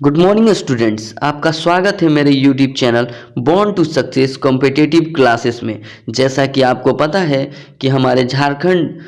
Good morning students, आपका स्वागत है मेरे YouTube channel born to success competitive classes में। जैसा कि आपको पता है कि हमारे झारखंड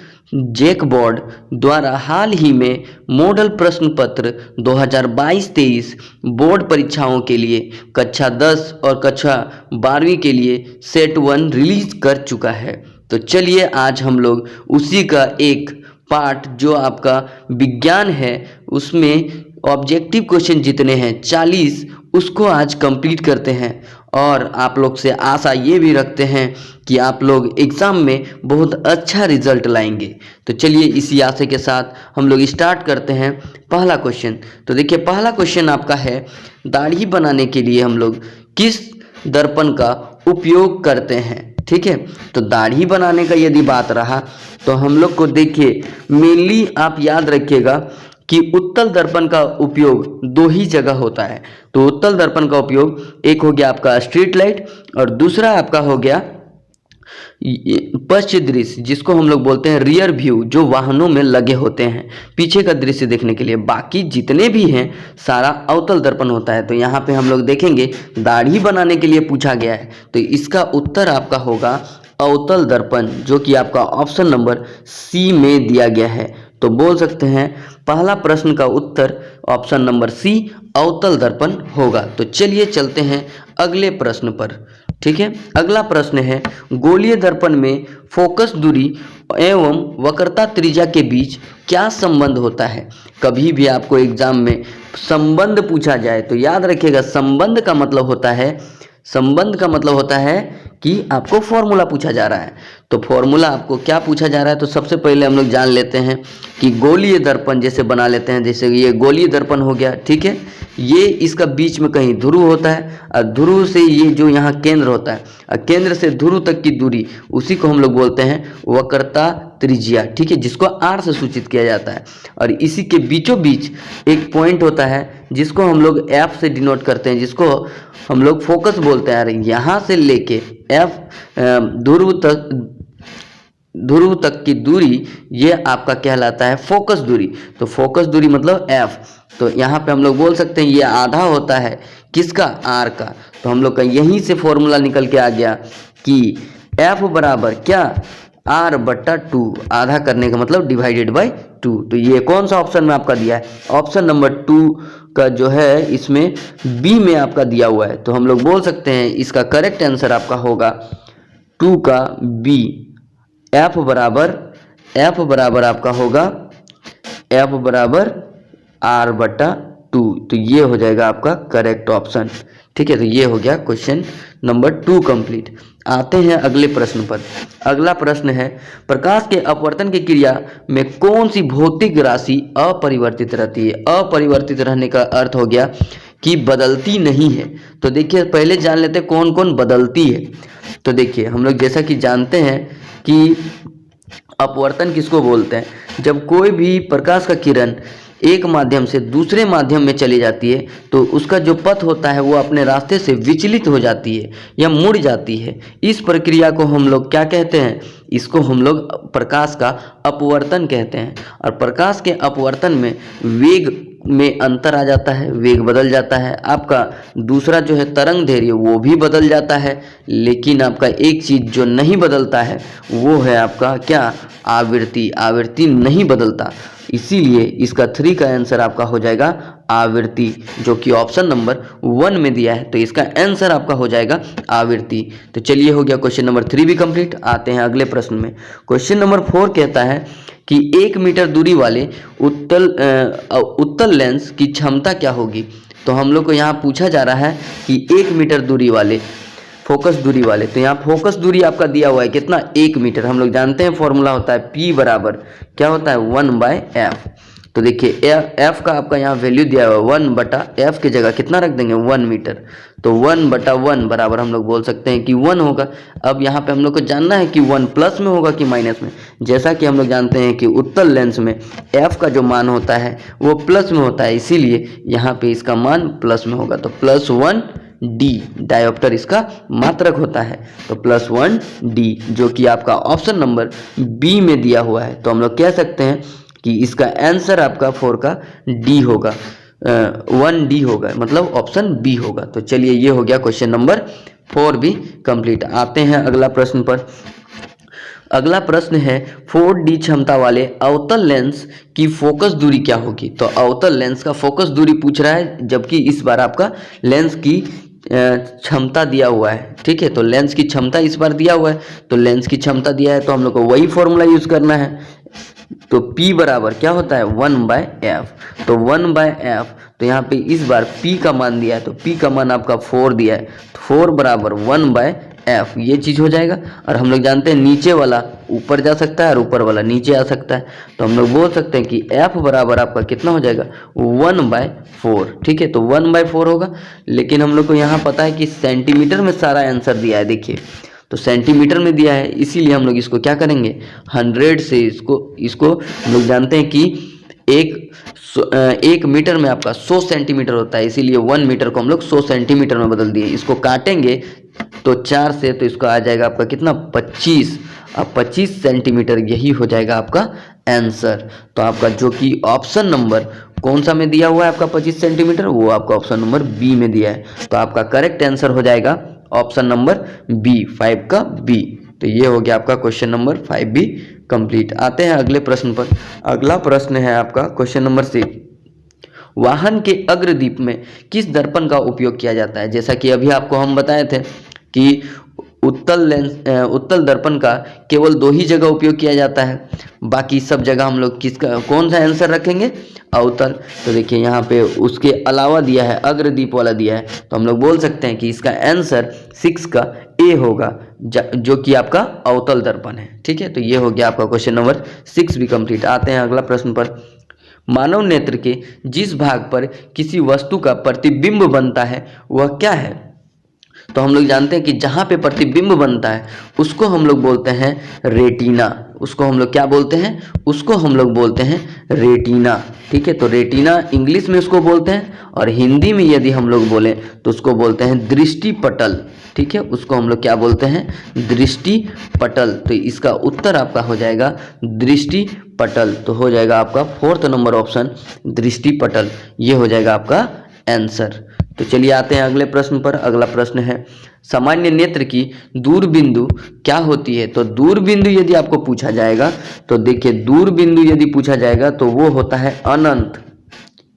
जेक बोर्ड द्वारा हाल ही में मॉडल प्रश्न पत्र 2022-23 बोर्ड परीक्षाओं के लिए कक्षा 10 और कक्षा 12वीं के लिए सेट 1 रिलीज कर चुका है। तो चलिए आज हम लोग उसी का एक पार्ट जो आपका विज्ञान है उसमें ऑब्जेक्टिव क्वेश्चन जितने हैं 40 उसको आज कंप्लीट करते हैं और आप लोग से आशा ये भी रखते हैं कि आप लोग एग्ज़ाम में बहुत अच्छा रिजल्ट लाएंगे। तो चलिए इसी आशा के साथ हम लोग स्टार्ट करते हैं पहला क्वेश्चन। तो देखिए पहला क्वेश्चन आपका है, दाढ़ी बनाने के लिए हम लोग किस दर्पण का उपयोग करते हैं। ठीक है, तो दाढ़ी बनाने का यदि बात रहा तो हम लोग को देखिए मेनली आप याद रखिएगा कि उत्तल दर्पण का उपयोग दो ही जगह होता है। तो उत्तल दर्पण का उपयोग एक हो गया आपका स्ट्रीट लाइट और दूसरा आपका हो गया पश्च दृश्य, जिसको हम लोग बोलते हैं रियर व्यू, जो वाहनों में लगे होते हैं पीछे का दृश्य देखने के लिए। बाकी जितने भी हैं सारा अवतल दर्पण होता है। तो यहाँ पे हम लोग देखेंगे दाढ़ी बनाने के लिए पूछा गया है, तो इसका उत्तर आपका होगा अवतल दर्पण, जो कि आपका ऑप्शन नंबर सी में दिया गया है। तो बोल सकते हैं पहला प्रश्न का उत्तर ऑप्शन नंबर सी अवतल दर्पण होगा। तो चलिए चलते हैं अगले प्रश्न पर। ठीक है, अगला प्रश्न है, गोलीय दर्पण में फोकस दूरी एवं वक्रता त्रिज्या के बीच क्या संबंध होता है। कभी भी आपको एग्जाम में संबंध पूछा जाए तो याद रखिएगा संबंध का मतलब होता है कि आपको फॉर्मूला पूछा जा रहा है। तो फॉर्मूला आपको क्या पूछा जा रहा है, तो सबसे पहले हम लोग जान लेते हैं कि गोलीय दर्पण जैसे बना लेते हैं। जैसे ये गोलीय दर्पण हो गया, ठीक है, ये इसका बीच में कहीं ध्रुव होता है और ध्रुव से ये जो यहाँ केंद्र होता है और केंद्र से ध्रुव तक की दूरी, उसी को हम लोग बोलते हैं वक्रता त्रिज्या। ठीक है, जिसको आर से सूचित किया जाता है। और इसी के बीचों बीच एक पॉइंट होता है जिसको हम लोग एफ से डिनोट करते हैं, जिसको हम लोग फोकस बोलते हैं। यहाँ से लेके एफ ध्रुव तक की दूरी ये आपका कहलाता है फोकस दूरी। तो फोकस दूरी मतलब एफ। तो यहाँ पे हम लोग बोल सकते हैं ये आधा होता है किसका, आर का। तो हम लोग का यहीं से फॉर्मूला निकल के आ गया कि एफ बराबर क्या, आर बट्टा 2। आधा करने का मतलब डिवाइडेड बाय 2। तो ये कौन सा ऑप्शन में आपका दिया है, ऑप्शन नंबर 2 का जो है इसमें बी में आपका दिया हुआ है। तो हम लोग बोल सकते हैं इसका करेक्ट आंसर आपका होगा 2 का बी। एफ बराबर आपका होगा एफ बराबर आर बटा 2। तो ये हो जाएगा आपका करेक्ट ऑप्शन। ठीक है, तो ये हो गया क्वेश्चन नंबर 2 कंप्लीट। आते हैं अगले प्रश्न पर। अगला प्रश्न है, प्रकाश के अपवर्तन की क्रिया में कौन सी भौतिक राशि अपरिवर्तित रहती है। अपरिवर्तित रहने का अर्थ हो गया कि बदलती नहीं है। तो देखिए पहले जान लेते हैं कौन कौन बदलती है। तो देखिए हम लोग जैसा कि जानते हैं कि अपवर्तन किसको बोलते हैं, जब कोई भी प्रकाश का किरण एक माध्यम से दूसरे माध्यम में चली जाती है तो उसका जो पथ होता है वो अपने रास्ते से विचलित हो जाती है या मुड़ जाती है। इस प्रक्रिया को हम लोग क्या कहते हैं, इसको हम लोग प्रकाश का अपवर्तन कहते हैं। और प्रकाश के अपवर्तन में वेग में अंतर आ जाता है, वेग बदल जाता है। आपका दूसरा जो है तरंग दैर्घ्य वो भी बदल जाता है, लेकिन आपका एक चीज़ जो नहीं बदलता है वो है आपका क्या, आवृत्ति। आवृत्ति नहीं बदलता, इसीलिए इसका 3 का आंसर आपका हो जाएगा आवृत्ति, जो कि ऑप्शन नंबर 1 में दिया है। तो इसका आंसर आपका हो जाएगा आवृत्ति। तो चलिए हो गया क्वेश्चन नंबर 3 भी कंप्लीट। आते हैं अगले प्रश्न में। क्वेश्चन नंबर 4 कहता है कि 1 मीटर दूरी वाले उत्तल लेंस की क्षमता क्या होगी। तो हम लोग को यहाँ पूछा जा रहा है कि 1 मीटर दूरी वाले फोकस दूरी वाले, तो यहाँ फोकस दूरी आपका दिया हुआ है कितना, 1 मीटर। हम लोग जानते हैं फॉर्मूला होता है P बराबर क्या होता है, 1/f। तो देखिए f का आपका यहाँ वैल्यू दिया हुआ है 1/f की जगह कितना रख देंगे, 1 मीटर। तो 1/1 बराबर हम लोग बोल सकते हैं कि 1 होगा। अब यहाँ पे हम लोग को जानना है कि 1 प्लस में होगा कि माइनस में। जैसा कि हम लोग जानते हैं कि उत्तल लेंस में f का जो मान होता है वो प्लस में होता है, इसीलिए यहाँ पे इसका मान प्लस में होगा। तो +1 D डायोप्टर इसका मात्रक होता है। तो +1 D जो कि आपका ऑप्शन नंबर बी में दिया हुआ है। तो हम लोग कह सकते हैं कि इसका आंसर आपका 4 का D होगा। 1D होगा, मतलब ऑप्शन बी होगा। तो चलिए ये हो गया क्वेश्चन नंबर 4 भी कंप्लीट। आते हैं अगला प्रश्न पर। अगला प्रश्न है 4D क्षमता वाले अवतल लेंस की फोकस दूरी क्या होगी। तो अवतल लेंस का फोकस दूरी पूछ रहा है, जबकि इस बार आपका लेंस की क्षमता दिया हुआ है। ठीक है, तो लेंस की क्षमता इस बार दिया हुआ है, तो लेंस की क्षमता दिया है तो हम लोग को वही फॉर्मूला यूज करना है। तो P बराबर क्या होता है 1/f। तो 1/f, तो यहाँ पे इस बार P का मान दिया है, तो P का मान आपका 4 दिया है, तो 4 बराबर 1/f, ये चीज़ हो जाएगा। और हम लोग जानते हैं नीचे वाला ऊपर जा सकता है और ऊपर वाला नीचे आ सकता है, तो हम लोग बोल सकते हैं कि f बराबर आपका कितना हो जाएगा 1/4। ठीक है, तो 1/4 होगा। लेकिन हम लोग को यहाँ पता है कि सेंटीमीटर में सारा आंसर दिया है, देखिए तो सेंटीमीटर में दिया है, इसीलिए हम लोग इसको क्या करेंगे 100 से इसको हम लोग जानते हैं कि एक मीटर में आपका 100 सेंटीमीटर होता है, इसीलिए 1 मीटर को हम लोग 100 सेंटीमीटर में बदल दिए। इसको काटेंगे तो 4 से, तो इसको आ जाएगा आपका कितना 25। अब 25 सेंटीमीटर यही हो जाएगा आपका आंसर। तो आपका जो कि ऑप्शन नंबर कौन सा में दिया हुआ है आपका 25 सेंटीमीटर, वो आपका ऑप्शन नंबर बी में दिया है। तो आपका करेक्ट आंसर हो जाएगा ऑप्शन नंबर बी, 5 का बी। तो ये हो गया आपका क्वेश्चन नंबर 5 भी कंप्लीट। आते हैं अगले प्रश्न पर। अगला प्रश्न है आपका क्वेश्चन नंबर 6। वाहन के अग्रदीप में किस दर्पण का उपयोग किया जाता है। जैसा कि अभी आपको हम बताए थे कि उत्तल दर्पण का केवल 2 ही जगह उपयोग किया जाता है, बाकी सब जगह हम लोग किसका कौन सा आंसर रखेंगे अवतल। तो देखिए यहाँ पे उसके अलावा दिया है, अग्रदीप वाला दिया है, तो हम लोग बोल सकते हैं कि इसका आंसर 6 का ए होगा, जो कि आपका अवतल दर्पण है। ठीक है, तो ये हो गया आपका क्वेश्चन नंबर 6 भी कंप्लीट। आते हैं अगला प्रश्न पर। मानव नेत्र के जिस भाग पर किसी वस्तु का प्रतिबिंब बनता है वह क्या है। तो हम लोग जानते हैं कि जहाँ पे प्रतिबिंब बनता है उसको हम लोग बोलते हैं रेटिना। उसको हम लोग क्या बोलते हैं, उसको हम लोग बोलते हैं रेटिना। ठीक है, तो रेटिना इंग्लिश में उसको बोलते हैं, और हिंदी में यदि हम लोग बोलें तो उसको बोलते हैं दृष्टिपटल। ठीक है, उसको हम लोग क्या बोलते हैं दृष्टिपटल। तो इसका उत्तर आपका हो जाएगा दृष्टिपटल। तो हो जाएगा आपका 4th नंबर ऑप्शन दृष्टिपटल, ये हो जाएगा आपका आंसर। तो चलिए आते हैं अगले प्रश्न पर। अगला प्रश्न है सामान्य नेत्र की दूरबिंदु क्या होती है। तो दूरबिंदु यदि आपको पूछा जाएगा तो देखिए दूरबिंदु यदि पूछा जाएगा तो वो होता है अनंत।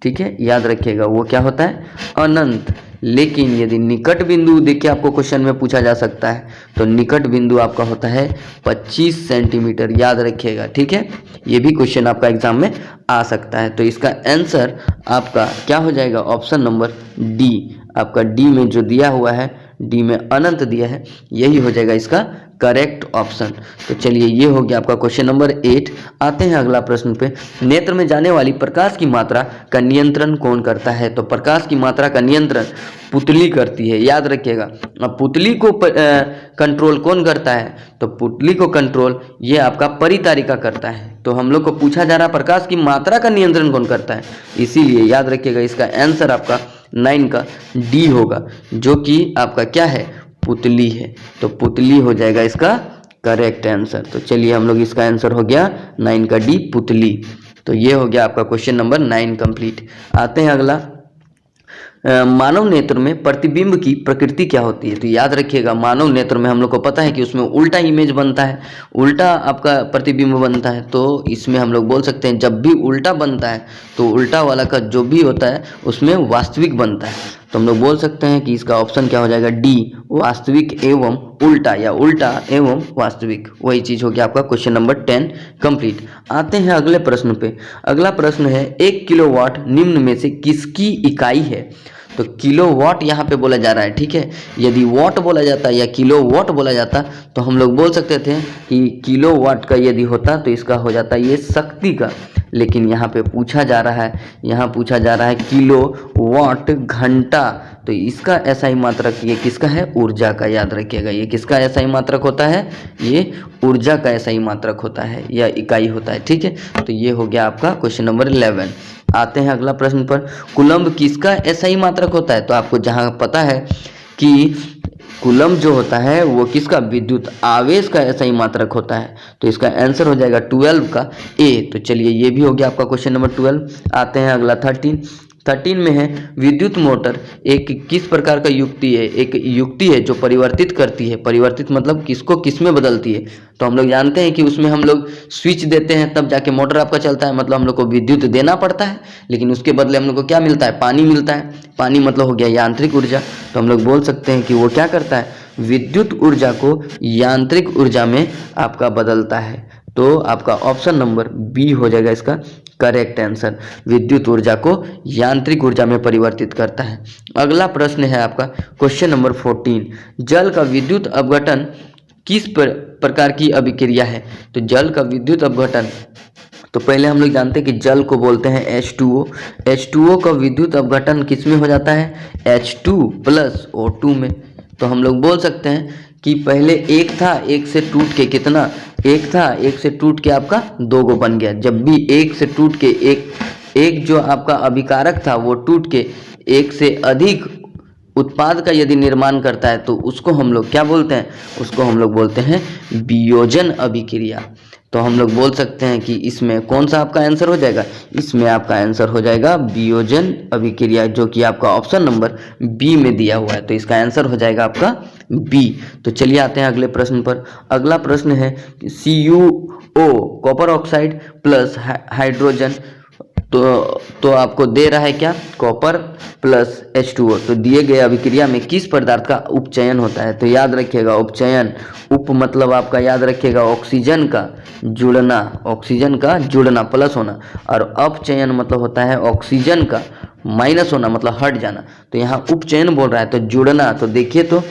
ठीक है, याद रखिएगा वो क्या होता है अनंत। लेकिन यदि निकट बिंदु देखिए आपको क्वेश्चन में पूछा जा सकता है, तो निकट बिंदु आपका होता है 25 सेंटीमीटर, याद रखिएगा। ठीक है, ये भी क्वेश्चन आपका एग्जाम में आ सकता है। तो इसका आंसर आपका क्या हो जाएगा ऑप्शन नंबर डी। आपका डी में जो दिया हुआ है, डी में अनंत दिया है, यही हो जाएगा इसका करेक्ट ऑप्शन। तो चलिए ये हो गया आपका क्वेश्चन नंबर 8। आते हैं अगला प्रश्न पे। नेत्र में जाने वाली प्रकाश की मात्रा का नियंत्रण कौन करता है। तो प्रकाश की मात्रा का नियंत्रण पुतली करती है, याद रखिएगा। अब पुतली को कंट्रोल कौन करता है, तो पुतली को कंट्रोल ये आपका परितारिका करता है। तो हम लोग को पूछा जा रहा है प्रकाश की मात्रा का नियंत्रण कौन करता है, इसीलिए याद रखिएगा इसका आंसर आपका 9 का डी होगा, जो कि आपका क्या है पुतली है। तो पुतली हो जाएगा इसका करेक्ट आंसर। तो चलिए हम लोग इसका आंसर हो गया 9 का डी पुतली। तो ये हो गया आपका क्वेश्चन नंबर 9 कंप्लीट। आते हैं अगला। मानव नेत्र में प्रतिबिंब की प्रकृति क्या होती है। तो याद रखिएगा मानव नेत्र में हम लोग को पता है कि उसमें उल्टा इमेज बनता है, उल्टा आपका प्रतिबिंब बनता है। तो इसमें हम लोग बोल सकते हैं जब भी उल्टा बनता है तो उल्टा वाला का जो भी होता है उसमें वास्तविक बनता है। तो हम लोग बोल सकते हैं कि इसका ऑप्शन क्या हो जाएगा डी, वास्तविक एवं उल्टा, या उल्टा एवं वास्तविक, वही चीज हो गया आपका क्वेश्चन नंबर 10 कंप्लीट। आते हैं अगले प्रश्न पे। अगला प्रश्न है 1 किलोवाट निम्न में से किसकी इकाई है। तो किलोवाट यहाँ पे बोला जा रहा है। ठीक है, यदि वाट बोला जाता या किलोवाट बोला जाता तो हम लोग बोल सकते थे कि किलोवाट का यदि होता तो इसका हो जाता ये शक्ति का। लेकिन यहाँ पे पूछा जा रहा है, यहाँ पूछा जा रहा है किलोवाट घंटा। तो इसका ऐसा ही मात्रक ये किसका है ऊर्जा का, याद रखिएगा। ये किसका ऐसा ही मात्रक होता है, ये ऊर्जा का ऐसा ही मात्रक होता है या इकाई होता है। ठीक है, तो ये हो गया आपका क्वेश्चन नंबर 11। आते हैं अगला प्रश्न पर। कूलम्ब किसका ऐसा ही मात्रक होता है। तो आपको जहाँ पता है कि कूलम्ब जो होता है वो किसका विद्युत आवेश का ऐसा ही मात्रक होता है। तो इसका आंसर हो जाएगा 12 का ए। तो चलिए ये भी हो गया आपका क्वेश्चन नंबर 12। आते हैं अगला 13। 13 में है विद्युत मोटर एक किस प्रकार का युक्ति है, एक युक्ति है जो परिवर्तित करती है। परिवर्तित मतलब किसको किस में बदलती है। तो हम लोग जानते हैं कि उसमें हम लोग स्विच देते हैं तब जाके मोटर आपका चलता है, मतलब हम लोग को विद्युत देना पड़ता है, लेकिन उसके बदले हम लोग को क्या मिलता है, पानी मिलता है। पानी मतलब हो गया यांत्रिक ऊर्जा। तो हम लोग बोल सकते हैं कि वो क्या करता है, विद्युत ऊर्जा को यांत्रिक ऊर्जा में आपका बदलता है। तो आपका ऑप्शन नंबर बी हो जाएगा इसका करेक्ट आंसर, विद्युत ऊर्जा को यांत्रिक ऊर्जा में परिवर्तित करता है। अगला प्रश्न है आपका क्वेश्चन नंबर 14, जल का विद्युत अपघटन किस प्रकार की अभिक्रिया है। तो जल का विद्युत अपघटन, तो पहले हम लोग जानते हैं कि जल को बोलते हैं H2O। H2O का विद्युत अपघटन किस में हो जाता है, H2 प्लस O2 में। तो हम लोग बोल सकते हैं कि पहले एक था, एक से टूट के कितना, एक था, एक से टूट के आपका दो गो बन गया। जब भी एक से टूट के एक जो आपका अभिकारक था वो टूट के एक से अधिक उत्पाद का यदि निर्माण करता है तो उसको हम लोग क्या बोलते हैं, उसको हम लोग बोलते हैं वियोजन अभिक्रिया। तो हम लोग बोल सकते हैं कि इसमें कौन सा आपका आंसर हो जाएगा, इसमें आपका आंसर हो जाएगा वियोजन अभिक्रिया, जो कि आपका ऑप्शन नंबर बी में दिया हुआ है। तो इसका आंसर हो जाएगा आपका बी। तो चलिए आते हैं अगले प्रश्न पर। अगला प्रश्न है CuO copper oxide plus hydrogen, तो आपको दे रहा है क्या, कॉपर प्लस H2O। तो दिए गए अभिक्रिया में किस पदार्थ का उपचयन होता है। तो याद रखिएगा उपचयन, उप मतलब आपका याद रखिएगा ऑक्सीजन का जुड़ना, ऑक्सीजन का जुड़ना प्लस होना, और अपचयन मतलब होता है ऑक्सीजन का माइनस होना, मतलब हट जाना। तो यहाँ उपचयन बोल रहा है तो जुड़ना। तो देखिए तो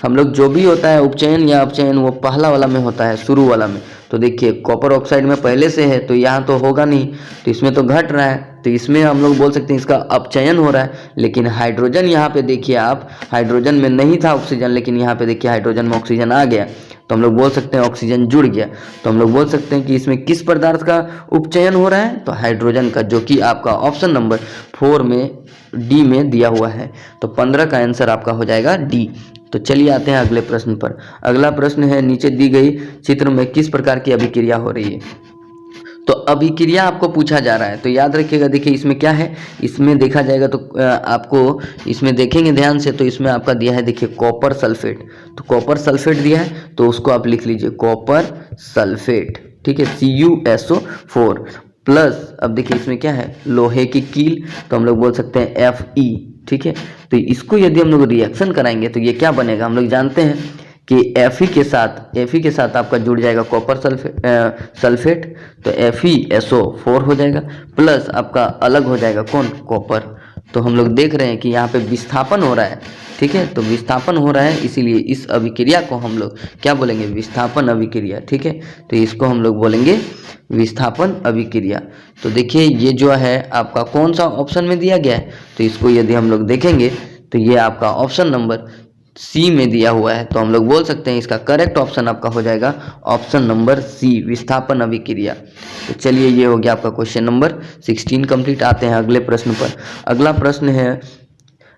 हम लोग जो भी होता है उपचयन या अपचयन वो पहला वाला में होता है, शुरू वाला में। तो देखिए कॉपर ऑक्साइड में पहले से है तो यहाँ तो होगा नहीं, तो इसमें तो घट रहा है, तो इसमें हम लोग बोल सकते हैं इसका अपचयन हो रहा है। लेकिन हाइड्रोजन यहाँ पे देखिए आप, हाइड्रोजन में नहीं था ऑक्सीजन, लेकिन यहाँ पे देखिए हाइड्रोजन में ऑक्सीजन आ गया, तो हम लोग बोल सकते हैं ऑक्सीजन जुड़ गया। तो हम लोग बोल सकते हैं कि इसमें किस पदार्थ का उपचयन हो रहा है, तो हाइड्रोजन का, जो कि आपका ऑप्शन नंबर 4 में डी में दिया हुआ है। तो 15 का आंसर आपका हो जाएगा डी। तो चलिए आते हैं अगले प्रश्न पर। अगला प्रश्न है नीचे दी गई चित्र में किस प्रकार की अभिक्रिया हो रही है। तो अभिक्रिया आपको पूछा जा रहा है, तो याद रखिएगा। देखिए इसमें क्या है, इसमें देखा जाएगा तो आपको इसमें देखेंगे ध्यान से, तो इसमें आपका दिया है देखिए कॉपर सल्फेट। तो कॉपर सल्फेट दिया है तो उसको आप लिख लीजिए कॉपर सल्फेट, ठीक है, CuSO4 प्लस, अब देखिए इसमें क्या है, लोहे की कील, तो हम लोग बोल सकते हैं Fe, ठीक है। तो इसको यदि हम लोग रिएक्शन कराएंगे तो ये क्या बनेगा, हम लोग जानते हैं कि Fe के साथ आपका जुड़ जाएगा कॉपर सल्फेट, तो FeSO4 हो जाएगा, प्लस आपका अलग हो जाएगा कौन, कॉपर। तो हम लोग देख रहे हैं कि यहाँ पे विस्थापन हो रहा है, ठीक है। तो विस्थापन हो रहा है, इसीलिए इस अभिक्रिया को हम लोग क्या बोलेंगे, विस्थापन अभिक्रिया, ठीक है। तो इसको हम लोग बोलेंगे विस्थापन अभिक्रिया। तो देखिए ये जो है आपका कौन सा ऑप्शन में दिया गया है, तो इसको यदि हम लोग देखेंगे तो ये आपका ऑप्शन नंबर सी में दिया हुआ है। तो हम लोग बोल सकते हैं इसका करेक्ट ऑप्शन आपका हो जाएगा ऑप्शन नंबर सी, विस्थापन अभिक्रिया। तो चलिए ये हो गया आपका क्वेश्चन नंबर 16 कंप्लीट। आते हैं अगले प्रश्न पर। अगला प्रश्न है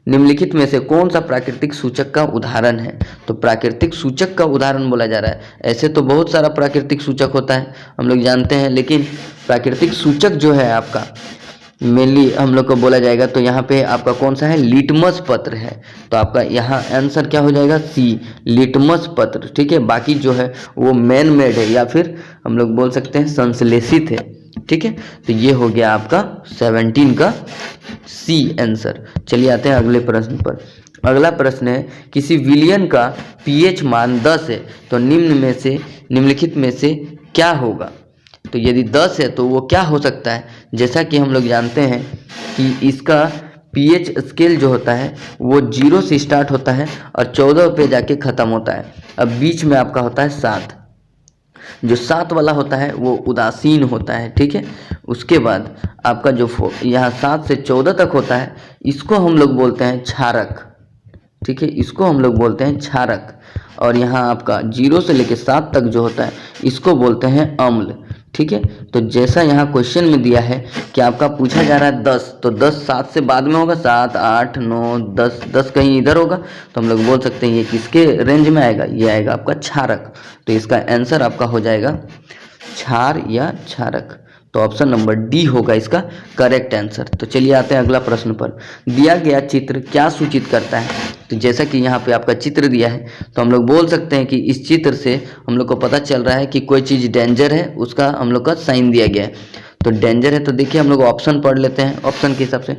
निम्नलिखित में से कौन सा प्राकृतिक सूचक का उदाहरण है। तो प्राकृतिक सूचक का उदाहरण बोला जा रहा है, ऐसे तो बहुत सारा प्राकृतिक सूचक होता है हम लोग जानते हैं, लेकिन प्राकृतिक सूचक जो है आपका मेनली हम लोग को बोला जाएगा, तो यहाँ पे आपका कौन सा है, लिटमस पत्र है। तो आपका यहाँ आंसर क्या हो जाएगा, सी, लिटमस पत्र, ठीक है। बाकी जो है वो मैन मेड है या फिर हम लोग बोल सकते हैं संश्लेषित है, ठीक है। तो ये हो गया आपका 17 का सी आंसर। चलिए आते हैं अगले प्रश्न पर। अगला प्रश्न है किसी विलयन का पीएच मान 10 है तो निम्नलिखित में से क्या होगा। तो यदि 10 है तो वो क्या हो सकता है, जैसा कि हम लोग जानते हैं कि इसका पीएच स्केल जो होता है वो 0 से स्टार्ट होता है और 14 पे जाके ख़त्म होता है। अब बीच में आपका होता है 7, जो 7 वाला होता है वो उदासीन होता है, ठीक है। उसके बाद आपका जो यहाँ 7 से 14 तक होता है इसको हम लोग बोलते हैं क्षारक, ठीक है, इसको हम लोग बोलते हैं क्षारक। और यहाँ आपका 0 से लेकर 7 तक जो होता है इसको बोलते हैं अम्ल, ठीक है। तो जैसा यहाँ क्वेश्चन में दिया है कि आपका पूछा जा रहा है 10, तो 10 7 से बाद में होगा, 7 8 9 10 कहीं इधर होगा, तो हम लोग बोल सकते हैं ये किसके रेंज में आएगा, ये आएगा आपका क्षारक। तो इसका आंसर आपका हो जाएगा क्षार या क्षारक। तो ऑप्शन नंबर डी होगा इसका करेक्ट आंसर। तो चलिए आते हैं अगला प्रश्न पर। दिया गया चित्र क्या सूचित करता है? तो जैसा कि यहाँ पे आपका चित्र दिया है तो हम लोग बोल सकते हैं कि इस चित्र से हम लोग को पता चल रहा है कि कोई चीज़ डेंजर है, उसका हम लोग का साइन दिया गया है। तो डेंजर है तो देखिए हम लोग ऑप्शन पढ़ लेते हैं। ऑप्शन के हिसाब से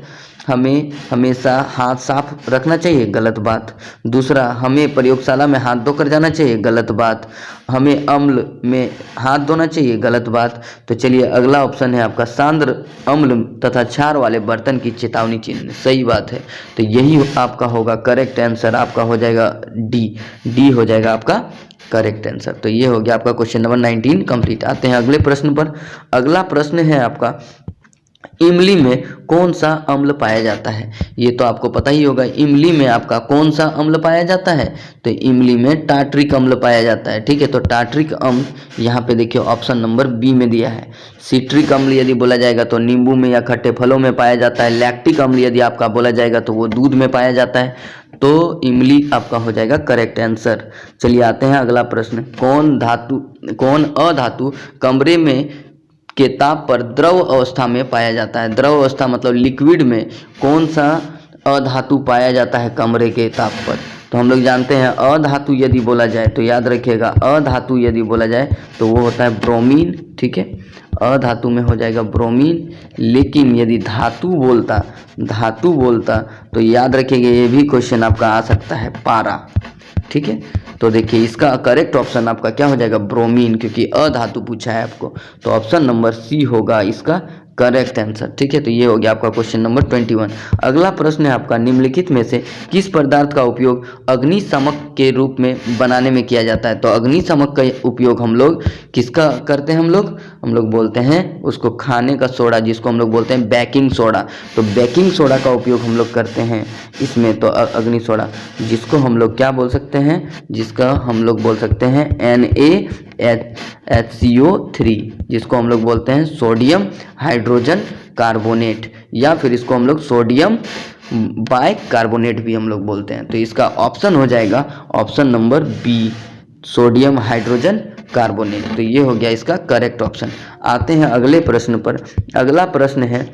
हमें हमेशा हाथ साफ रखना चाहिए, गलत बात। दूसरा, हमें प्रयोगशाला में हाथ धोकर जाना चाहिए, गलत बात। हमें अम्ल में हाथ धोना चाहिए, गलत बात। तो चलिए अगला ऑप्शन है आपका सांद्र अम्ल तथा क्षार वाले बर्तन की चेतावनी चिन्ह, सही बात है। तो यही आपका होगा करेक्ट आंसर, आपका हो जाएगा डी हो जाएगा आपका करेक्ट आंसर। तो ये हो गया आपका क्वेश्चन नंबर 19 कंप्लीट। आते हैं अगले प्रश्न पर। अगला प्रश्न है आपका इमली में कौन सा अम्ल पाया जाता है? ये तो आपको पता ही होगा, इमली में आपका कौन सा अम्ल पाया जाता है? तो इमली में टार्ट्रिक अम्ल पाया जाता है। ठीक है, तो टार्ट्रिक अम्ल यहाँ पे देखिए ऑप्शन नंबर बी में दिया है। सिट्रिक अम्ल यदि बोला जाएगा तो नींबू में या खट्टे फलों में पाया जाता है। लैक्टिक अम्ल यदि आपका बोला जाएगा तो वो दूध में पाया जाता है। तो इमली आपका हो जाएगा करेक्ट आंसर। चलिए आते हैं अगला प्रश्न। कौन अधातु कमरे में के ताप पर द्रव अवस्था में पाया जाता है? द्रव अवस्था मतलब लिक्विड में कौन सा अधातु पाया जाता है कमरे के ताप पर? तो हम लोग जानते हैं अधातु यदि बोला जाए तो याद रखिएगा, अधातु यदि बोला जाए तो वो होता है ब्रोमीन। ठीक है, अधातु में हो जाएगा ब्रोमीन। लेकिन यदि धातु बोलता तो याद रखिएगा, ये भी क्वेश्चन आपका आ सकता है पारा। ठीक है, तो देखिए इसका करेक्ट ऑप्शन आपका क्या हो जाएगा? ब्रोमीन, क्योंकि अधातु पूछा है आपको। तो ऑप्शन नंबर सी होगा इसका करेक्ट आंसर। ठीक है, तो ये हो गया आपका क्वेश्चन नंबर 21। अगला प्रश्न है आपका निम्नलिखित में से किस पदार्थ का उपयोग अग्निशामक के रूप में बनाने में किया जाता है? तो अग्निशामक का उपयोग हम लोग किसका करते हैं? हम लोग बोलते हैं उसको खाने का सोडा, जिसको हम लोग बोलते हैं बेकिंग सोडा। तो बेकिंग सोडा का उपयोग हम लोग करते हैं इसमें। तो अग्नि सोडा, जिसको हम लोग क्या बोल सकते हैं? जिसका हम लोग बोल सकते हैं NaHCO3, जिसको हम लोग बोलते हैं सोडियम हाइड्रोजन कार्बोनेट, या फिर इसको हम लोग सोडियम बाइकार्बोनेट भी हम लोग बोलते हैं। तो इसका ऑप्शन हो जाएगा option number B, sodium hydrogen carbonate. तो ये हो गया इसका करेक्ट ऑप्शन। आते हैं अगले प्रश्न पर। अगला प्रश्न है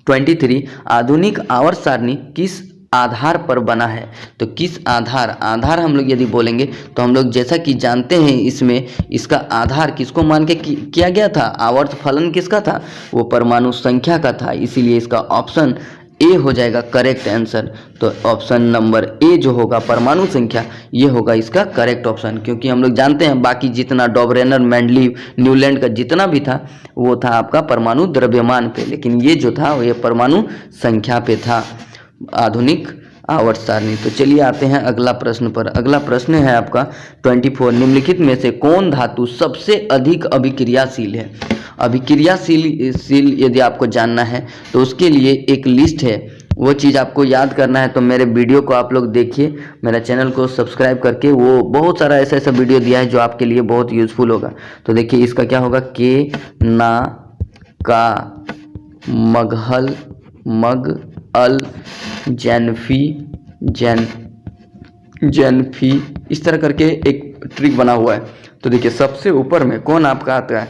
23, आधुनिक आवर्त सारणी किस आधार पर बना है? तो किस आधार हम लोग यदि बोलेंगे तो हम लोग जैसा कि जानते हैं इसमें इसका आधार किसको मान के किया गया था? आवर्त फलन किसका था? वो परमाणु संख्या का था। इसीलिए इसका ऑप्शन ए हो जाएगा करेक्ट आंसर। तो ऑप्शन नंबर ए जो होगा परमाणु संख्या, ये होगा इसका करेक्ट ऑप्शन। क्योंकि हम लोग जानते हैं बाकी जितना डॉबरेनर, मेंडलीव, न्यूलैंड का जितना भी था वो था आपका परमाणु द्रव्यमान पे, लेकिन ये जो था ये परमाणु संख्या पे था, आधुनिक आवर्त सारणी। तो चलिए आते हैं अगला प्रश्न पर। अगला प्रश्न है आपका 24, निम्नलिखित में से कौन धातु सबसे अधिक अभिक्रियाशील है? अभिक्रियाशील यदि आपको जानना है तो उसके लिए एक लिस्ट है, वो चीज़ आपको याद करना है। तो मेरे वीडियो को आप लोग देखिए, मेरा चैनल को सब्सक्राइब करके, वो बहुत सारा ऐसा वीडियो दिया है जो आपके लिए बहुत यूज़फुल होगा। तो देखिए इसका क्या होगा? के, ना, का, मगहल, मग, अल, जैनफी, इस तरह करके एक ट्रिक बना हुआ है। तो देखिए सबसे ऊपर में कौन आपका आता है?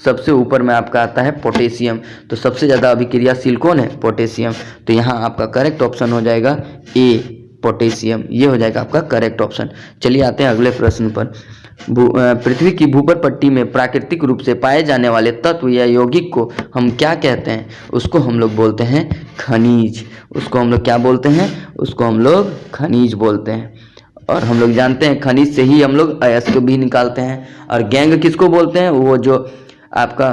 सबसे ऊपर में आपका आता है पोटेशियम। तो सबसे ज़्यादा अभिक्रियाशील कौन है? पोटेशियम। तो यहाँ आपका करेक्ट ऑप्शन हो जाएगा ए, पोटेशियम। ये हो जाएगा आपका करेक्ट ऑप्शन। चलिए आते हैं अगले प्रश्न पर। पृथ्वी की भूपर पट्टी में प्राकृतिक रूप से पाए जाने वाले तत्व या यौगिक को हम क्या कहते हैं? उसको हम लोग बोलते हैं खनिज। उसको हम लोग क्या बोलते हैं? उसको हम लोग खनिज बोलते हैं। और हम लोग जानते हैं खनिज से ही हम लोग अयस्क भी निकालते हैं। और गैंग किसको बोलते हैं? वो जो आपका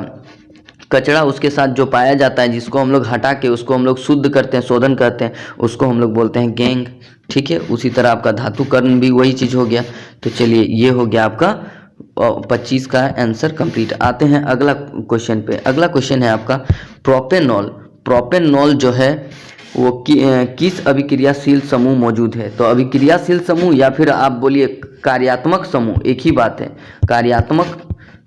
कचरा उसके साथ जो पाया जाता है, जिसको हम लोग हटा के उसको हम लोग शुद्ध करते हैं, शोधन करते हैं, उसको हम लोग बोलते हैं गैंग। ठीक है, उसी तरह आपका धातु कर्ण भी वही चीज़ हो गया। तो चलिए ये हो गया आपका 25 का आंसर कंप्लीट। आते हैं अगला क्वेश्चन पे। अगला क्वेश्चन है आपका प्रोपेनॉल। प्रोपेनॉल जो है वो किस अभिक्रियाशील समूह मौजूद है? तो अभिक्रियाशील समूह या फिर आप बोलिए कार्यात्मक समूह, एक ही बात है।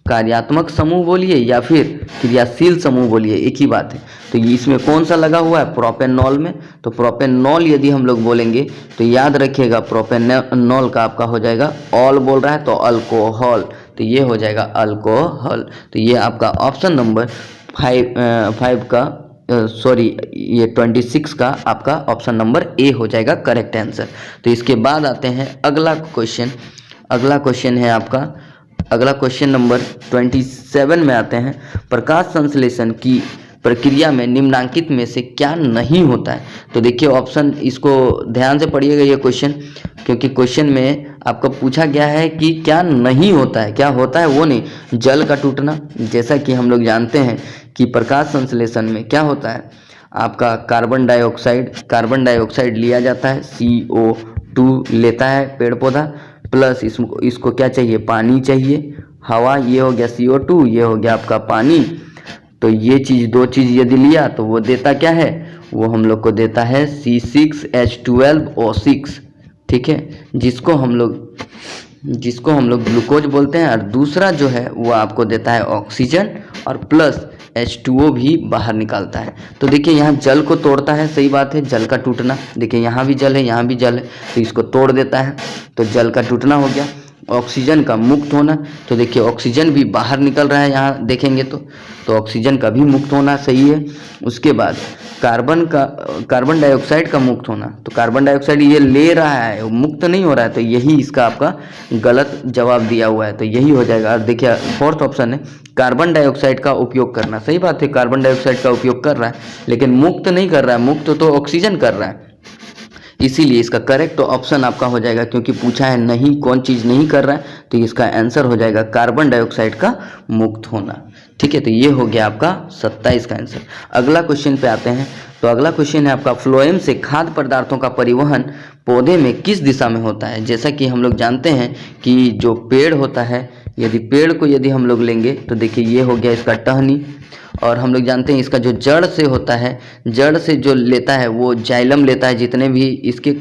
कार्यात्मक समूह बोलिए या फिर क्रियाशील समूह बोलिए, एक ही बात है। तो इसमें कौन सा लगा हुआ है? प्रोपेनॉल में। तो प्रोपेनॉल यदि हम लोग बोलेंगे तो याद रखिएगा प्रोपेनॉल का आपका हो जाएगा, ऑल बोल रहा है तो अल्कोहल, तो ये हो जाएगा अल्कोहल। तो ये आपका ऑप्शन नंबर 5 का सॉरी ये 26 का आपका ऑप्शन नंबर ए हो जाएगा करेक्ट आंसर। तो इसके बाद आते हैं अगला क्वेश्चन। अगला क्वेश्चन है आपका, अगला क्वेश्चन नंबर 27 में आते हैं, प्रकाश संश्लेषण की प्रक्रिया में निम्नांकित में से क्या नहीं होता है। तो देखिए ऑप्शन, इसको ध्यान से पढ़िएगा ये क्वेश्चन, क्योंकि क्वेश्चन में आपको पूछा गया है कि क्या नहीं होता है, क्या होता है वो नहीं। जल का टूटना, जैसा कि हम लोग जानते हैं कि प्रकाश संश्लेषण में क्या होता है, आपका कार्बन डाइऑक्साइड लिया जाता है, CO2 लेता है पेड़ पौधा, प्लस इसको क्या चाहिए, पानी चाहिए, हवा, ये हो गया CO2, ये हो गया आपका पानी। तो ये चीज़, दो चीज़ यदि लिया तो वो देता क्या है, वो हम लोग को देता है C6H12O6, ठीक है, जिसको हम लोग ग्लूकोज बोलते हैं। और दूसरा जो है वो आपको देता है ऑक्सीजन, और प्लस H2O भी बाहर निकालता है। तो देखिए यहाँ जल को तोड़ता है, सही बात है, जल का टूटना, देखिए यहाँ भी जल है, यहाँ भी जल है, तो इसको तोड़ देता है, तो जल का टूटना हो गया। ऑक्सीजन का मुक्त होना, तो देखिए ऑक्सीजन भी बाहर निकल रहा है, यहाँ देखेंगे तो ऑक्सीजन का भी मुक्त होना सही है। उसके बाद कार्बन डाइऑक्साइड का मुक्त होना, तो कार्बन डाइऑक्साइड ये ले रहा है, वो मुक्त नहीं हो रहा है, तो यही इसका आपका गलत जवाब दिया हुआ है, तो यही हो जाएगा। और देखिए फोर्थ ऑप्शन है कार्बन डाइऑक्साइड का उपयोग करना, सही बात है, कार्बन डाइऑक्साइड का उपयोग कर रहा है, लेकिन मुक्त नहीं कर रहा है, मुक्त तो ऑक्सीजन कर रहा है, इसीलिए इसका करेक्ट ऑप्शन आपका हो जाएगा, क्योंकि पूछा है नहीं, कौन चीज़ नहीं कर रहा है, तो इसका आंसर हो जाएगा कार्बन डाइऑक्साइड का मुक्त होना, ठीक है। तो ये हो गया आपका 27 का आंसर। अगला क्वेश्चन पे आते हैं। तो अगला क्वेश्चन है आपका, फ्लोएम से खाद्य पदार्थों का परिवहन पौधे में किस दिशा में होता है। जैसा कि हम लोग जानते हैं कि जो पेड़ होता है, यदि पेड़ को यदि हम लोग लेंगे तो देखिए ये हो गया इसका टहनी, और हम लोग जानते हैं इसका जो जड़ से होता है, जड़ से जो लेता है वो जाइलम लेता है, जितने भी इसके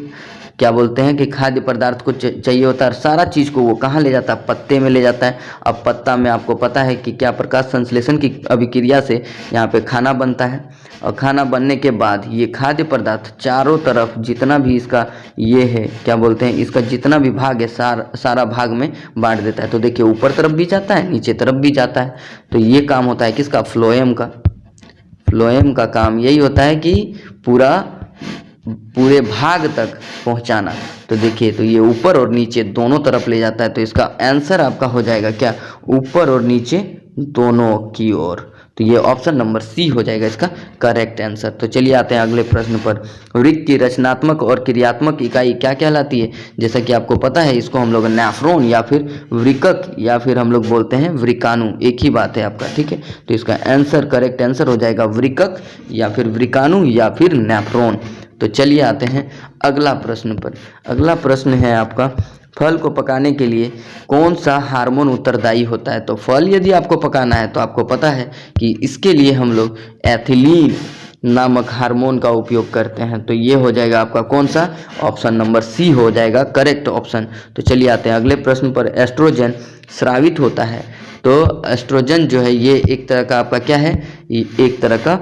क्या बोलते हैं कि खाद्य पदार्थ को चाहिए होता है, सारा चीज़ को वो कहाँ ले जाता है, पत्ते में ले जाता है। अब पत्ता में आपको पता है कि क्या प्रकाश संश्लेषण की अभिक्रिया से यहाँ पे खाना बनता है, और खाना बनने के बाद ये खाद्य पदार्थ चारों तरफ जितना भी इसका ये है क्या बोलते हैं, इसका जितना भी भाग है सारा भाग में बांट देता है। तो देखिए ऊपर तरफ भी जाता है, नीचे तरफ भी जाता है। तो ये काम होता है किसका, फ्लोएम का। फ्लोएम का काम यही होता है कि पूरे भाग तक पहुंचाना। तो देखिए, तो ये ऊपर और नीचे दोनों तरफ ले जाता है, तो इसका आंसर आपका हो जाएगा क्या, ऊपर और नीचे दोनों की ओर। तो ये ऑप्शन नंबर सी हो जाएगा इसका करेक्ट आंसर। तो चलिए आते हैं अगले प्रश्न पर। वृक्क की रचनात्मक और क्रियात्मक इकाई क्या कहलाती है। जैसा कि आपको पता है, इसको हम लोग नेफ्रॉन या फिर वृक्क या फिर हम लोग बोलते हैं वृकाणु, एक ही बात है आपका, ठीक है। तो इसका आंसर, करेक्ट आंसर हो जाएगा वृक्क या फिर वृकाणु या फिर नेफ्रॉन। तो चलिए आते हैं अगला प्रश्न पर। अगला प्रश्न है आपका, फल को पकाने के लिए कौन सा हार्मोन उत्तरदायी होता है। तो फल यदि आपको पकाना है तो आपको पता है कि इसके लिए हम लोग एथिलीन नामक हार्मोन का उपयोग करते हैं। तो ये हो जाएगा आपका कौन सा, ऑप्शन नंबर सी हो जाएगा करेक्ट ऑप्शन। तो चलिए आते हैं अगले प्रश्न पर। एस्ट्रोजन स्रावित होता है, तो एस्ट्रोजन जो है ये एक तरह का आपका क्या है, ये एक तरह का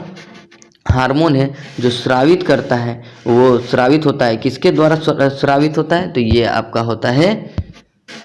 हार्मोन है जो स्रावित करता है। वो स्रावित होता है किसके द्वारा स्रावित होता है, तो ये आपका होता है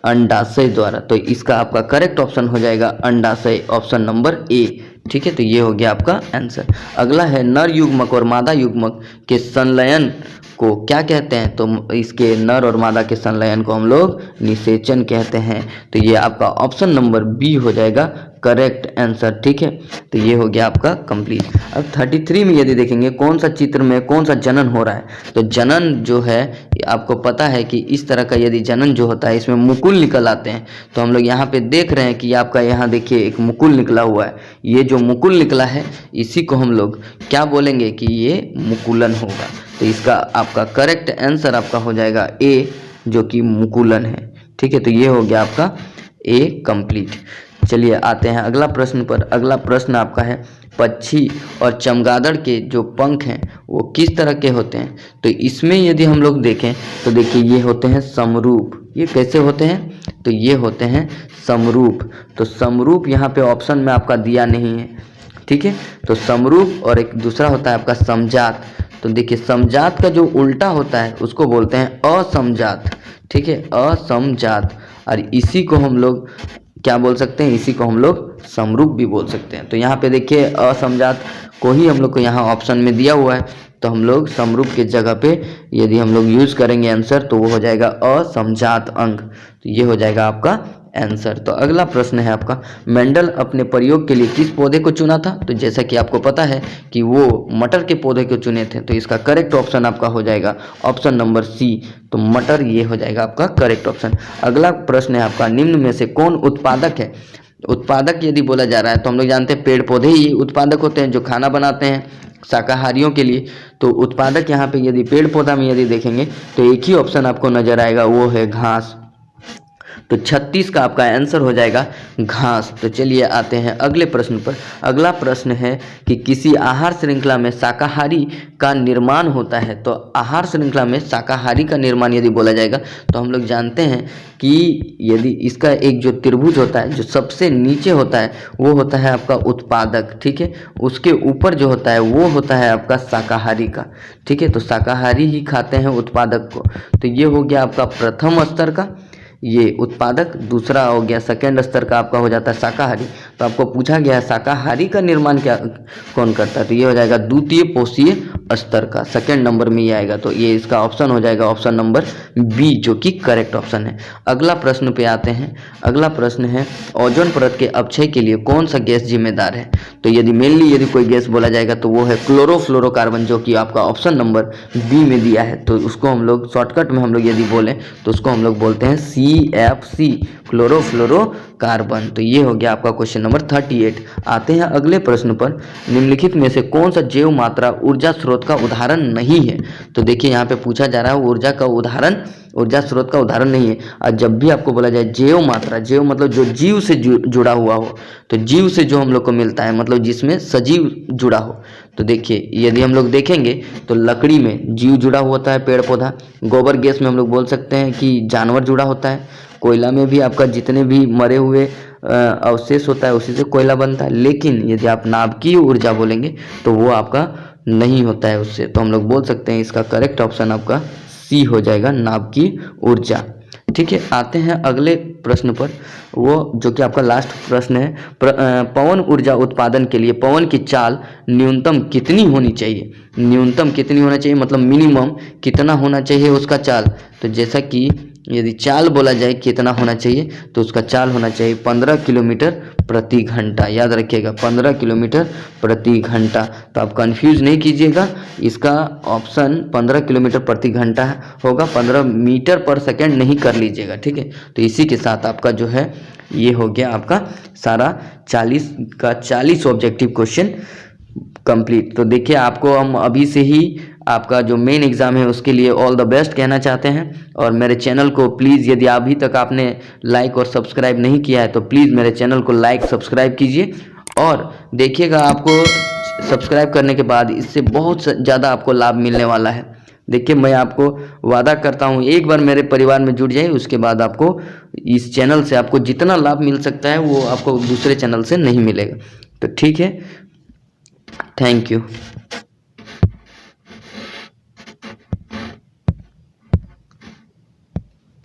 अंडाशय द्वारा। तो इसका आपका करेक्ट ऑप्शन हो जाएगा अंडाशय, ऑप्शन नंबर ए, ठीक है। तो ये हो गया आपका आंसर। अगला है, नर युग्मक और मादा युग्मक के संलयन को क्या कहते हैं। तो इसके नर और मादा के संलयन को हम लोग निषेचन कहते हैं। तो ये आपका ऑप्शन नंबर बी हो जाएगा करेक्ट आंसर, ठीक है। तो ये हो गया आपका कंप्लीट। अब 33 में यदि देखेंगे कौन सा चित्र में कौन सा जनन हो रहा है। तो जनन जो है आपको पता है कि इस तरह का यदि जनन जो होता है इसमें मुकुल निकल आते हैं। तो हम लोग यहाँ पे देख रहे हैं कि आपका यहाँ देखिए एक मुकुल निकला हुआ है। ये जो मुकुल निकला है इसी को हम लोग क्या बोलेंगे कि ये मुकुलन होगा। तो इसका आपका करेक्ट आंसर आपका हो जाएगा ए, जो कि मुकुलन है, ठीक है। तो ये हो गया आपका ए कंप्लीट। चलिए आते हैं अगला प्रश्न पर। अगला प्रश्न आपका है, पक्षी और चमगादड़ के जो पंख हैं वो किस तरह के होते हैं। तो इसमें यदि हम लोग देखें तो देखिए ये होते हैं समरूप। ये कैसे होते हैं, तो ये होते हैं समरूप। तो समरूप यहाँ पे ऑप्शन में आपका दिया नहीं है, ठीक है। तो समरूप और एक दूसरा होता है आपका समजात। तो देखिए समजात का जो उल्टा होता है उसको बोलते हैं असमजात, ठीक है, असमजात। और इसी को हम लोग क्या बोल सकते हैं, इसी को हम लोग समरूप भी बोल सकते हैं। तो यहाँ पे देखिए असमजात को ही हम लोग को यहाँ ऑप्शन में दिया हुआ है, तो हम लोग समरूप के जगह पे यदि हम लोग यूज करेंगे आंसर तो वो हो जाएगा असमजात अंग। तो ये हो जाएगा आपका आंसर। तो अगला प्रश्न है आपका, मेंडल अपने प्रयोग के लिए किस पौधे को चुना था? तो जैसा कि आपको पता है कि वो मटर के पौधे को चुने थे, तो इसका करेक्ट ऑप्शन आपका हो जाएगा ऑप्शन नंबर सी। तो मटर ये हो जाएगा आपका करेक्ट ऑप्शन। अगला प्रश्न है आपका, निम्न में से कौन उत्पादक है? उत्पादक यदि बोला जा रहा है तो हम लोग जानते हैं पेड़ पौधे ही उत्पादक होते हैं जो खाना बनाते हैं शाकाहारियों के लिए। तो उत्पादक यहाँ पे यदि पेड़ पौधा में यदि देखेंगे तो एक ही ऑप्शन आपको नजर आएगा, वो है घास। तो 36 का आपका आंसर हो जाएगा घास। तो चलिए आते हैं अगले प्रश्न पर। अगला प्रश्न है कि किसी आहार श्रृंखला में शाकाहारी का निर्माण होता है। तो आहार श्रृंखला में शाकाहारी का निर्माण यदि बोला जाएगा तो हम लोग जानते हैं कि यदि इसका एक जो त्रिभुज होता है, जो सबसे नीचे होता है वो होता है आपका उत्पादक, ठीक है। उसके ऊपर जो होता है वो होता है आपका शाकाहारी का, ठीक है। तो शाकाहारी ही खाते हैं उत्पादक को। तो ये हो गया आपका प्रथम स्तर का, ये उत्पादक। दूसरा हो गया सेकेंड स्तर का आपका हो जाता है शाकाहारी। तो आपको पूछा गया है शाकाहारी का निर्माण क्या कौन करता है, तो ये हो जाएगा द्वितीय पोषीय स्तर का, सेकेंड नंबर में ये आएगा। तो ये इसका ऑप्शन हो जाएगा ऑप्शन नंबर बी, जो कि करेक्ट ऑप्शन है। अगला प्रश्न पे आते हैं। अगला प्रश्न है, ओजोन परत के अपक्षय के लिए कौन सा गैस जिम्मेदार है? तो यदि मेनली यदि कोई गैस बोला जाएगा तो वो है क्लोरोफ्लोरोकार्बन, जो कि आपका ऑप्शन नंबर बी में दिया है। तो उसको हम लोग शॉर्टकट में हम लोग यदि बोलें तो उसको हम लोग बोलते हैं CFC, क्लोरोफ्लोरोकार्बन। तो ये हो गया आपका क्वेश्चन नंबर 38। आते हैं अगले प्रश्न पर, निम्नलिखित में से कौन सा जैव मात्रा ऊर्जा स्रोत का उदाहरण नहीं है? तो देखिए यहाँ पे पूछा जा रहा है ऊर्जा स्रोत का उदाहरण नहीं है। और जब भी आपको बोला जाए जैव मात्रा, जैव मतलब जो जीव से जुड़ा हुआ हो, तो जीव से जो हम लोग को मिलता है मतलब जिसमें सजीव जुड़ा हो। तो देखिए यदि हम लोग देखेंगे तो लकड़ी में जीव जुड़ा हुआ होता है, पेड़ पौधा। गोबर गैस में हम लोग बोल सकते हैं कि जानवर जुड़ा होता है। कोयला में भी आपका जितने भी मरे हुए अवशेष होता है उसी से कोयला बनता है। लेकिन यदि आप नाभिकीय ऊर्जा बोलेंगे तो वो आपका नहीं होता है उससे। तो हम लोग बोल सकते हैं इसका करेक्ट ऑप्शन आपका सी हो जाएगा, नाभिकीय ऊर्जा, ठीक है। आते हैं अगले प्रश्न पर, वो जो कि आपका लास्ट प्रश्न है, पवन ऊर्जा उत्पादन के लिए पवन की चाल न्यूनतम कितनी होनी चाहिए? न्यूनतम कितनी होना चाहिए मतलब मिनिमम कितना होना चाहिए उसका चाल। तो जैसा कि यदि चाल बोला जाए कितना होना चाहिए तो उसका चाल होना चाहिए 15 किलोमीटर प्रति घंटा। याद रखिएगा 15 किलोमीटर प्रति घंटा। तो आप कंफ्यूज नहीं कीजिएगा, इसका ऑप्शन 15 किलोमीटर प्रति घंटा होगा, 15 मीटर पर सेकंड नहीं कर लीजिएगा, ठीक है। तो इसी के साथ आपका जो है ये हो गया आपका सारा 40 का 40 ऑब्जेक्टिव क्वेश्चन कंप्लीट। तो देखिए आपको हम अभी से ही आपका जो मेन एग्ज़ाम है उसके लिए ऑल द बेस्ट कहना चाहते हैं। और मेरे चैनल को प्लीज़ यदि अभी तक आपने लाइक और सब्सक्राइब नहीं किया है तो प्लीज़ मेरे चैनल को लाइक सब्सक्राइब कीजिए। और देखिएगा आपको सब्सक्राइब करने के बाद इससे बहुत ज़्यादा आपको लाभ मिलने वाला है। देखिए मैं आपको वादा करता हूँ एक बार मेरे परिवार में जुड़ जाए उसके बाद आपको इस चैनल से आपको जितना लाभ मिल सकता है वो आपको दूसरे चैनल से नहीं मिलेगा। तो ठीक है, थैंक यू।